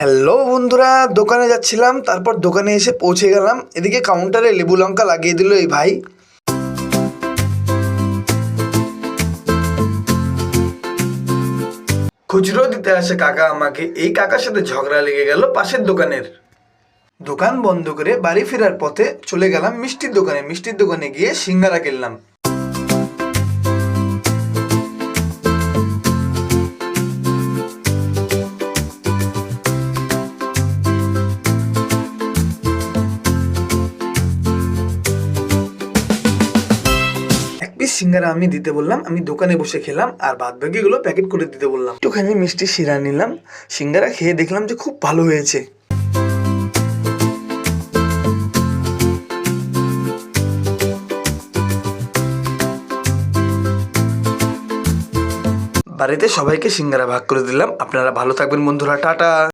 Hello বন্ধুরা, দোকানে যাচ্ছিলাম, তারপর দোকানে এসে পৌঁছে গেলাম। এদিকে কাউন্টারে লেবু লঙ্কা লাগিয়ে দিল এই ভাই। খুচরো দিতে আসে কাকা আমাকে, এই কাকার সাথে ঝগড়া লেগে গেল পাশের দোকানের। দোকান বন্ধ করে বাড়ি ফেরার পথে চলে গেলাম মিষ্টির দোকানে গিয়ে সিঙ্গারা কিনলাম। এক পিস সিঙ্গারা আমি দিতে বললাম, আমি দোকানে বসে খেলাম, আর বাদ বাকিগুলো প্যাকেট করে দিতে বললাম। একটুখানি মিষ্টি শিরা নিলাম, সিঙ্গারা খেয়ে দেখলাম যে খুব ভালো হয়েছে। বাড়িতে সবাইকে সিঙ্গারা ভাগ করে দিলাম। আপনারা ভালো থাকবেন বন্ধুরা, টাটা।